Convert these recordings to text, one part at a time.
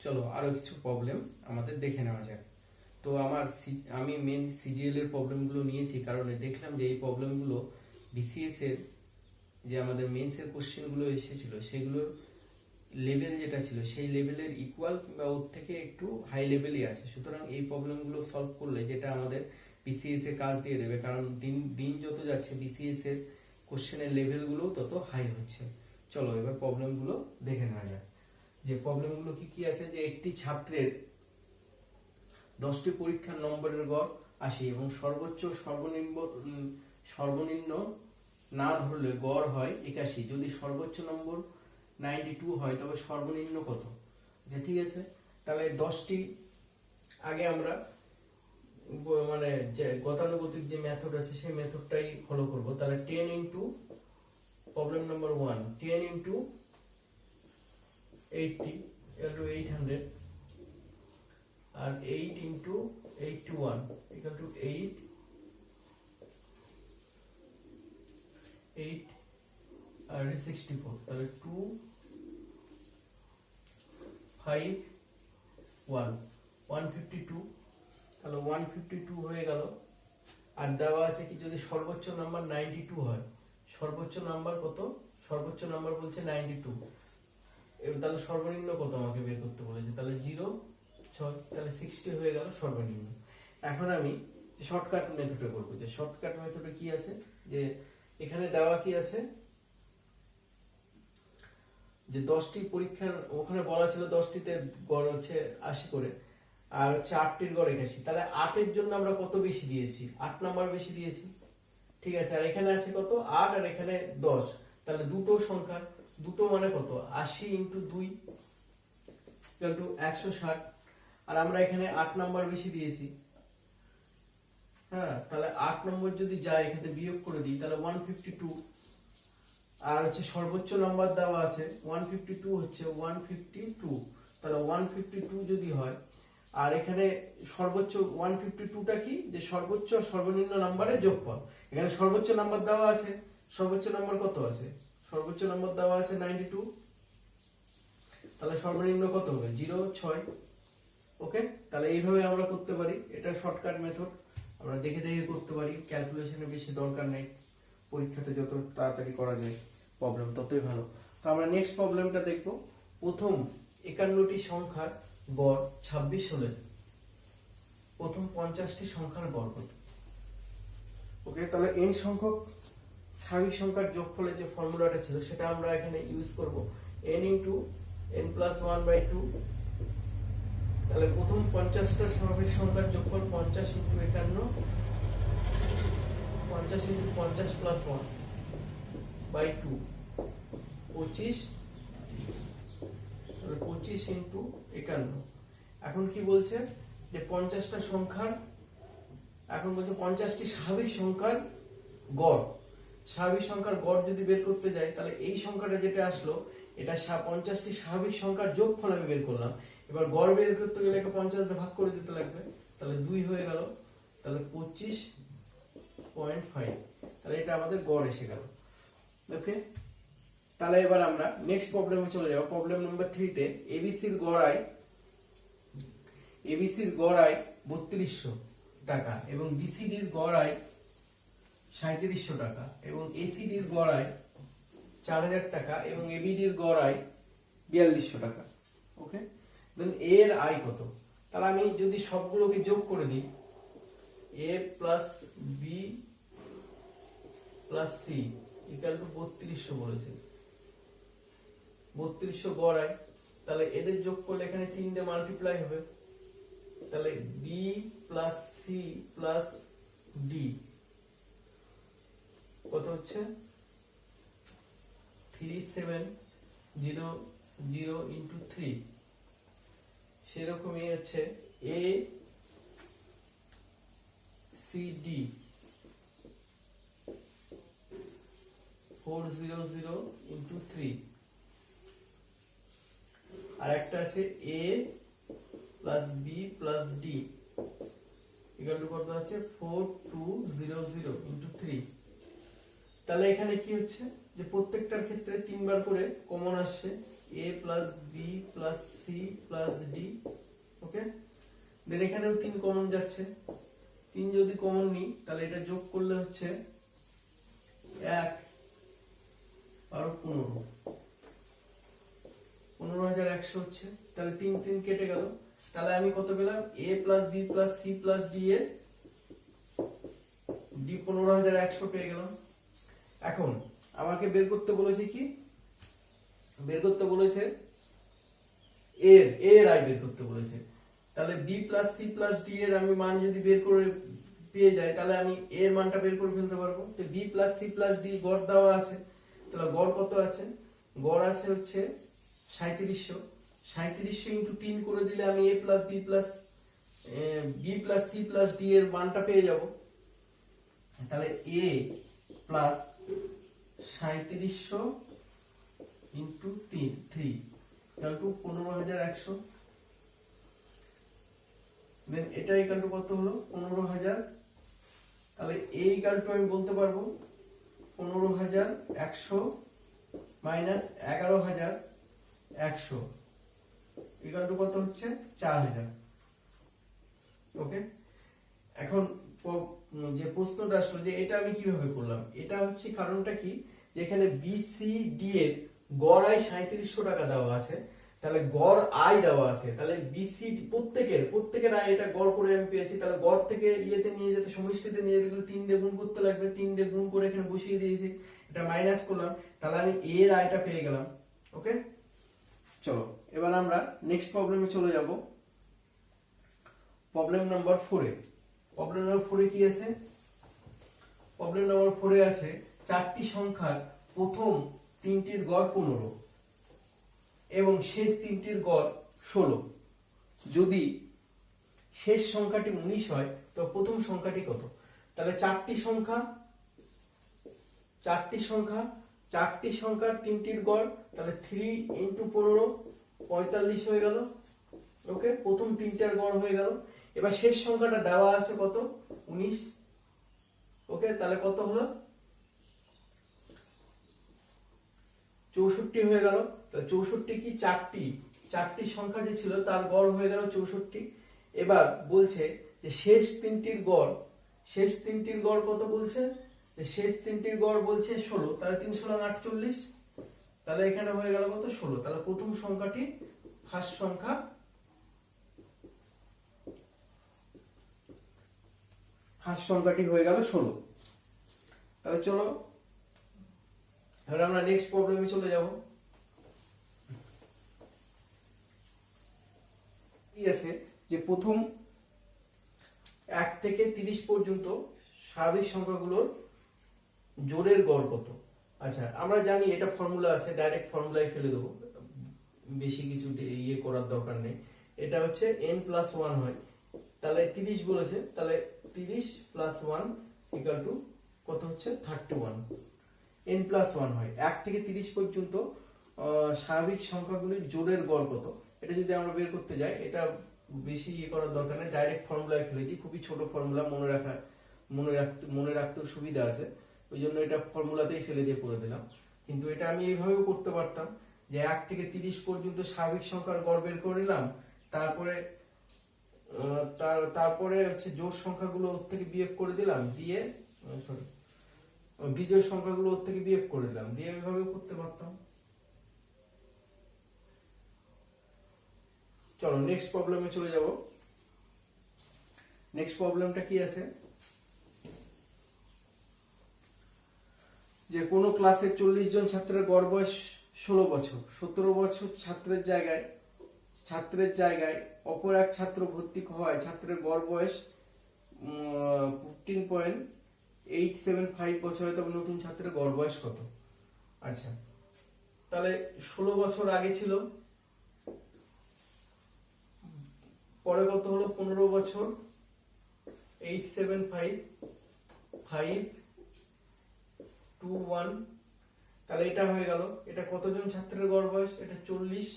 চলো আরো কিছু প্রবলেম আমাদের দেখে নেওয়া যাক। তো আমি মেন সিজিএল এর প্রবলেমগুলো নিয়েছি, কারণ দেখলাম যে এই প্রবলেমগুলো বিসিএস এর যে আমাদের মেন্স এর কোশ্চেনগুলো এসেছিল সেগুলোর লেভেল যেটা ছিল সেই লেভেলের ইকুয়াল কিংবা ওর থেকে একটু হাই লেভেলই আছে। সুতরাং এই প্রবলেমগুলো সলভ করলে যেটা আমাদের বিসিএস এর কাজ দিয়ে দেবে, কারণ দিন দিন যত যাচ্ছে বিসিএস এর কোশ্চেনের লেভেলগুলো তত হাই হচ্ছে। চলো এবার প্রবলেমগুলো দেখে নেওয়া যাক। যে প্রবলেমগুলো কি কি আছে, যে একটি ছাত্রের 10টি পরীক্ষার নম্বরের গড় 80 এবং সর্বোচ্চ সর্বনিম্ন না ধরলে গড় হয় 81। যদি সর্বোচ্চ নম্বর 92 হয় তবে সর্বনিম্ন কত? আচ্ছা ঠিক আছে, তাহলে 10টি আগে আমরা মানে যে গতানুগতিক যে মেথড আছে সেই মেথডটাই ফলো করব। তাহলে 10 into problem number 1, 10 into 80 equal to 800 আর 8 ইনটু 81 equal to 8 আর 64। তাহলে 2 5 1 152। তাহলে 152 হয়ে গেল। আর দেওয়া আছে কি, যদি সর্বোচ্চ নাম্বার 92 হয়, সর্বোচ্চ নাম্বার কত? সর্বোচ্চ নাম্বার বলছে 92, তাহলে সর্বনিম্ন কত আমাকে বের করতে বলেছে। তাহলে 0 6, তাহলে 60 হয়ে গেল সর্বনিম্ন। এখন আমি শর্টকাট মেথডে করব। যে শর্টকাট মেথডে কি আছে, যে এখানে দেওয়া কি আছে, যে 10টি পরীক্ষার ওখানে বলা ছিল 10টিতে গড় হচ্ছে 80 করে, আর হচ্ছে 8টির গড় 81। তাহলে 8 এর জন্য আমরা কত বেশি দিয়েছি? 8 নাম্বার বেশি দিয়েছি, ঠিক আছে। আর এখানে আছে কত? 8 আর এখানে 10। তাহলে দুটো সংখ্যা, দুটো মানে কত? 80 ইন্টু 2 ইকুয়াল টু 160। আর আমরা এখানে 8 নাম্বার বেশি দিয়েছি, হ্যাঁ। তাহলে 8 নম্বর যদি যায় এখানে বিয়োগ করে দিই তাহলে 152। আর হচ্ছে সর্বোচ্চ নাম্বার দেওয়া আছে 152, হচ্ছে 152। তাহলে 152 যদি হয়, আর এখানে সর্বোচ্চ 152টা কি, যে সর্বোচ্চ আর সর্বনিম্ন নাম্বারের যোগফল। এখানে সর্বোচ্চ নাম্বার দেওয়া আছে, সর্বোচ্চ নাম্বার কত আছে? সর্বোচ্চ নাম্বার দেওয়া আছে 92, তাহলে সর্বনিম্ন কত হবে? 0 6। ওকে, তাহলে এইভাবে আমরা করতে পারি। এটা শর্টকাট মেথড, আমরা দেখে দেখে করতে পারি, ক্যালকুলেশনের বেশি দরকার নেই। পরীক্ষাতে যত তাড়াতাড়ি করা যায় প্রবলেম ততই ভালো। তো আমরা নেক্সট প্রবলেমটা দেখব। প্রথম 51টি সংখ্যার গড় 26 হলে প্রথম 50টি সংখ্যার গড় কত? ওকে, তাহলে n সংখ্যক স্বাভাবিক সংখ্যার যোগফলের যে ফর্মুলাটা ছিল সেটা আমরা এখানে ইউজ করব, n ইনটু n প্লাস 1/2। তাহলে প্রথম 50টা স্বাভাবিক সংখ্যার যোগফল 50 ইনটু 51, 50 ইনটু 50 প্লাস 1/2 25। তাহলে 25 ইনটু 51। এখন কি বলছে, যে 50টা সংখ্যার, এখন বলছে 50টি স্বাভাবিক সংখ্যার গড়। স্বাভাবিক সংখ্যার গড় যদি বের করতে যাই, তাহলে এই সংখ্যাটা যেটা আসলো এটা 50টি স্বাভাবিক সংখ্যার যোগফল আমি বের করলাম। এবার গড় বের করতে গেলে এটা 50 দিয়ে ভাগ করে দিতে লাগবে, তাহলে 2 হয়ে গেল। তাহলে 25.5। তাহলে এটা আমাদের গড় এসে গেল। ওকে, তাহলে এবার আমরা নেক্সট প্রবলেমে চলে যাব। প্রবলেম নাম্বার 3 তে এবিসির গড় আয় 3200 টাকা এবং বিসিডির গড় আয় 3700 টাকা এবং এসিডির গড় আয় 4000 টাকা এবং এবিডির গড় আয় 4200 টাকা। ওকে, দেন এর আয় কত? তাহলে আমি যদি সবগুলোকে যোগ করে দিই, A plus B plus C equal to 3200 বলেছে। 3200 গড় আয়, তাহলে এদের যোগ করলে এখানে 3 দিয়ে মাল্টিপ্লাই হবে। তাহলে B plus C plus D কত হচ্ছে? 3700 ইন্টু 3। সেরকমই হচ্ছে এ সি ডি 400 ইন্টু 3। আর একটা আছে A plus B plus D equal to কত আছে? 4200 ইন্টু 3। তাহলে এখানে কি হচ্ছে, যে প্রত্যেকটার ক্ষেত্রে 3 বার করে কমন আসছে, a plus B plus C plus D. Okay, then এখানেও 3 কমন যাচ্ছে, 3 যদি কমন নিই তাহলে এটা যোগ করলে হচ্ছে 1 আর 15,100 হচ্ছে। তাহলে 3 3 কেটে গেল, তাহলে আমি কত পেলাম? a plus B plus C plus D এর ডি 15,100 পেয়ে গেলাম। এখন আমাকে বের করতে বলেছে কি? বের করতে বলেছে এর আই বের করতে বলেছে। তাহলে B plus C plus D এর আমি মান যদি বের করে পেয়ে যাই তাহলে আমি এর মানটা বের করে ফেলতে পারবো। তো B plus C plus D গড় দেওয়া আছে, তাহলে গড় কত আছে? গড় আছে হচ্ছে 3700। 3700 ইন্টু 3 করে দিলে আমি A plus B plus C plus D এর মানটা পেয়ে যাব। তাহলে A plus 3700 into 3 equal to 15,100। Then এটা ইকুয়াল টু কত হলো? 15,000। তাহলে এ ইকুয়াল টু আমি বলতে পারবো 15,100 মাইনাস 11,100 ইকুয়াল টু কত হচ্ছে? 4,000। ওকে, এখন যে প্রশ্নটা আসলো যে এটা আমি কিভাবে করলাম, এটা হচ্ছে কারণটা কি, যে এখানে বিসিডি এর গড় আয় 3700 টাকা দেওয়া আছে, তাহলে গড় আয় দেওয়া আছে, তাহলে বিসিডি প্রত্যেকের আয় এটা গড় করে আমি পেয়েছি। তাহলে গড় থেকে ইয়েতে নিয়ে যেতে, সমষ্টিতে নিয়ে যেতে 3 দিয়ে গুণ করতে লাগবে, 3 দিয়ে গুণ করে এখানে বসিয়ে দিয়েছি, এটা মাইনাস করলাম, তাহলে আমি এর আয়টা পেয়ে গেলাম। ওকে, চলো এবার আমরা নেক্সট প্রবলেমে চলে যাব। প্রবলেম নাম্বার 4 এ। প্রবলেম নাম্বার 4 এ কি আছে? প্রবলেম নাম্বার 4 এ আছে 4টি সংখ্যার প্রথম 3টির গড় 15 এবং শেষ 3টির গড় 16। যদি শেষ সংখ্যাটি 19 হয় তো প্রথম সংখ্যাটি কত? তাহলে চারটি সংখ্যার 3টির গড়, তাহলে 3 ইন্টু 15 45 হয়ে গেল। ওকে, প্রথম 3টার গড় হয়ে গেল। এবার শেষ সংখ্যাটা দেওয়া আছে কত? 19। ওকে, তাহলে কত হলো? 64 হয়ে গেল। তাহলে 64 কি? চারটি সংখ্যা যে ছিল তার গড় হয়ে গেল 64। এবার বলছে যে শেষ তিনটির গড় কত বলছে? যে শেষ তিনটির গড় বলছে 16। তাহলে 3 16 48, তাহলে এখানে হয়ে গেল কত? 16। তাহলে প্রথম সংখ্যাটি, ফার্স্ট সংখ্যাটি হয়ে গেল 16। তাহলে চলো এবার আমরা নেক্সট প্রবলেমে চলে যাব। কি আছে যে প্রথম 1 থেকে 30 পর্যন্ত স্বাভাবিক সংখ্যাগুলোর জোড়ের গড় কত? আচ্ছা, আমরা জানি এটা ফর্মুলা আছে, ডাইরেক্ট ফর্মুলায় ফেলে দেবো, বেশি কিছু ইয়ে করার দরকার নেই। এটা হচ্ছে n+1 হয়। তাহলে 30 বলেছে, তাহলে 30 + 1 = কত হচ্ছে? 31। n+1 হয় 1 থেকে 30 পর্যন্ত স্বাভাবিক সংখ্যাগুলির জোড়ের গড় কত? এটা যদি আমরা বের করতে যাই, এটা বেশি ইয়ে করার দরকার নেই, ডাইরেক্ট ফর্মুলায় ফেলে দিই। খুবই ছোট ফর্মুলা, মনে রাখতেও সুবিধা আছে, ওই জন্য এটা ফর্মুলাতেই ফেলে দিয়ে করে দিলাম। কিন্তু এটা আমি এইভাবেও করতে পারতাম যে 1 থেকে 30 পর্যন্ত স্বাভাবিক সংখ্যার গড় বের করে নিলাম, তারপরে হচ্ছে জোড় সংখ্যাগুলো ওর থেকে বিয়োগ করে দিলাম, দিয়ে বিজোড় সংখ্যাগুলো ওর থেকে বিয়োগ করে দিলাম, দিয়ে এইভাবেও করতে পারতাম। চলো নেক্সট প্রবলেমে চলে যাব। নেক্সট প্রবলেমটা কি আছে? যে কোনো ক্লাসে 40 জন ছাত্রের গড় বয়স 16 বছর, 17 বছর ছাত্রের জায়গায় অপর এক ছাত্র ভর্তি হওয়ায় ছাত্রের গড় বয়স 15.875 বছর হয়, তবে নতুন ছাত্রের গড় বয়স কত? আচ্ছা, তাহলে 16 বছর আগে ছিল, পরে কত হলো? 15 বছর, 875,521, তাহলে এটা হয়ে গেল। এটা কতজন ছাত্রের গড় বয়স? এটা 40।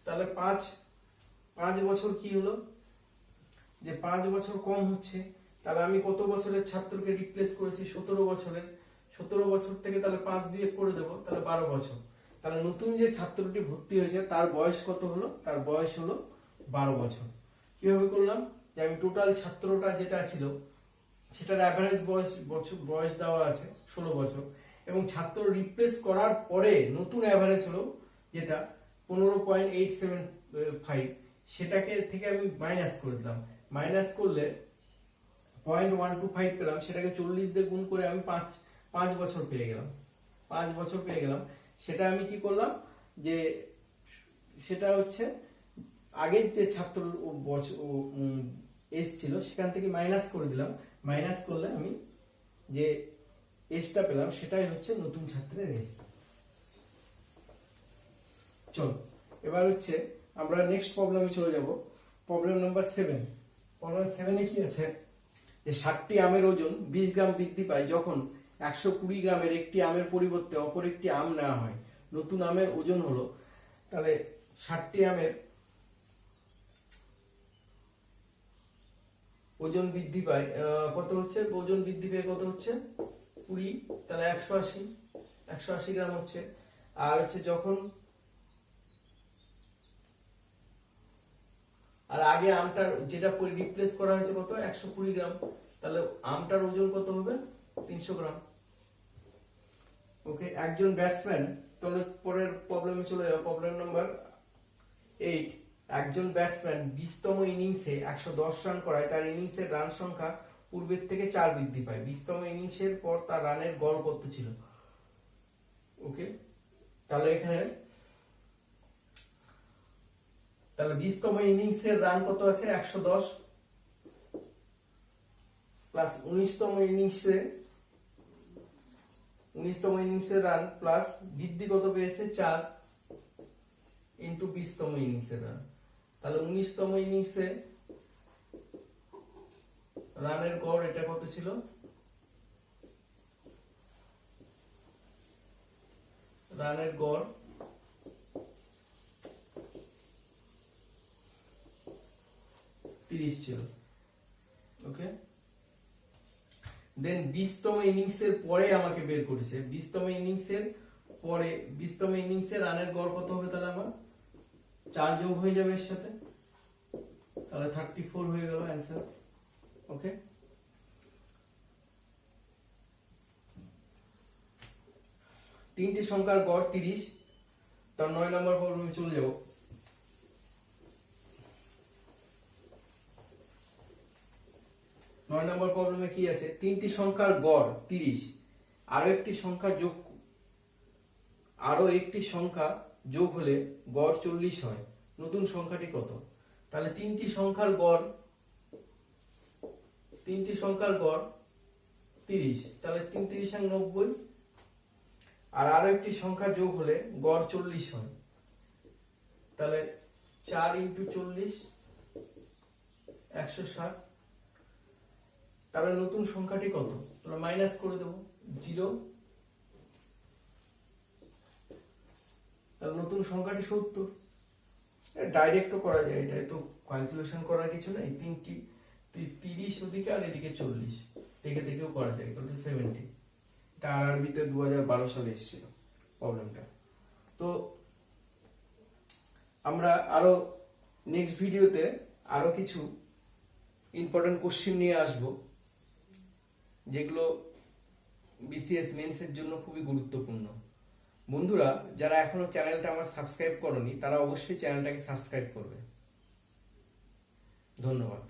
তাহলে 5 বছর কি হলো? যে 5 বছর কম হচ্ছে, তাহলে আমি কত বছরের ছাত্রকে রিপ্লেস করেছি? 17 বছরের। 17 বছর থেকে তাহলে 5 বিয়োগ করে দেবো, তাহলে 12 বছর। তাহলে নতুন যে ছাত্রটি ভর্তি হয়েছে তার বয়স কত হলো? তার বয়স হলো 12 বছর। কিভাবে করলাম? যে আমি টোটাল ছাত্রটা যেটা ছিল সেটার অ্যাভারেজ বয়স দেওয়া আছে 16 বছর, এবং ছাত্র রিপ্লেস করার পরে নতুন অ্যাভারেজ হলো যেটা 15.875, সেটাকে থেকে আমি মাইনাস করে দিলাম। মাইনাস করলে 0.125 পেলাম, সেটাকে 40 দিয়ে গুণ করে আমি 5 বছর পেয়ে গেলাম। 5 বছর পেয়ে গেলাম। সেটা আমি কি করলাম, যে সেটা হচ্ছে আগের যে ছাত্র এজ ছিল সেখান থেকে মাইনাস করে দিলাম। মাইনাস করলে আমি যে এজটা পেলাম সেটাই হচ্ছে নতুন ছাত্রের এজ। চলো এবার হচ্ছে আমরা নেক্সট প্রবলেমে চলে যাব। Problem number 7। প্রবলেম 7 এ কি আছে, যে 60টি আমের ওজন 20 গ্রাম বৃদ্ধি পায় যখন 120 গ্রামের একটি আমের পরিবর্তে অপর একটি আম নেওয়া হয়। নতুন আমের ওজন হলো, তাহলে 60টি আমের ওজন বৃদ্ধি পায় কত হচ্ছে? ওজন বৃদ্ধি পেয়ে কত হচ্ছে? 20, তাহলে 180 গ্রাম হচ্ছে। আর হচ্ছে যখন আর আগে আমটার যেটা রিপ্লেস করা হয়েছে কত? 120 গ্রাম, তাহলে আমটার ওজন কত হবে? 300 গ্রাম। ওকে, একজন ব্যাটসম্যান, তাহলে পরের প্রবলেমে চলে যাবো। Problem number 8। একজন ব্যাটসম্যান 20তম ইনিংসে 110 রান করায় তার ইনিংসের রান সংখ্যা পূর্বের থেকে 4 বৃদ্ধি পায়। 20তম ইনিংসের পর তার রানের গড় কত ছিল? ওকে, তাহলে এখানে 20তম ইনিংসের রান কত আছে? 110 প্লাস 19তম ইনিংসের রান প্লাস বৃদ্ধি কত পেয়েছে? 4 ইন্টু 20তম ইনিংসের রান। তাহলে 19তম ইনিংসে রানের গড় এটা কত ছিল? রানের গড় 30 ছিল। ওকে, দেন 20তম ইনিংসের পরে আমাকে বের করেছে। 20তম ইনিংসের রানের গড় কত হবে? তাহলে আমার 4 যোগ হয়ে যাবে এর সাথে, তাহলে 34 হয়ে গেল অ্যান্সার। ওকে, তিনটি সংখ্যার গড় 30। তার 9 নম্বর প্রবলেমে চলে যাব। 9 নম্বর প্রবলেমে কি আছে? তিনটি সংখ্যার গড় 30, আরো একটি সংখ্যা যোগ হলে গড় 40 হয়। নতুন সংখ্যাটি কত? তাহলে তিনটি সংখ্যার গড় 30, তাহলে 3 3 90, আর আরো একটি সংখ্যা যোগ হলে গড় 40 হয়। তাহলে 4 ইন্টু 40 160। তাহলে নতুন সংখ্যাটি কত? তাহলে মাইনাস করে দেবো 0। তাহলে নতুন সংখ্যাটি 70। ডাইরেক্টও করা যায়, এটা তো ক্যালকুলেশন করার কিছু নাই। 30 ওদিকে আর এদিকে 40, দেখেও করা যায়। 70। এটা আরবিতে 2012 সালে এসেছিল প্রবলেমটা। তো আমরা আরো নেক্সট ভিডিওতে আরো কিছু ইম্পর্টেন্ট কোশ্চেন নিয়ে আসব, যেগুলো বিসিএস মেন্সের জন্য খুবই গুরুত্বপূর্ণ। বন্ধুরা, যারা এখনো চ্যানেলটা আমার সাবস্ক্রাইব করনি তারা অবশ্যই চ্যানেলটাকে সাবস্ক্রাইব করবে। ধন্যবাদ।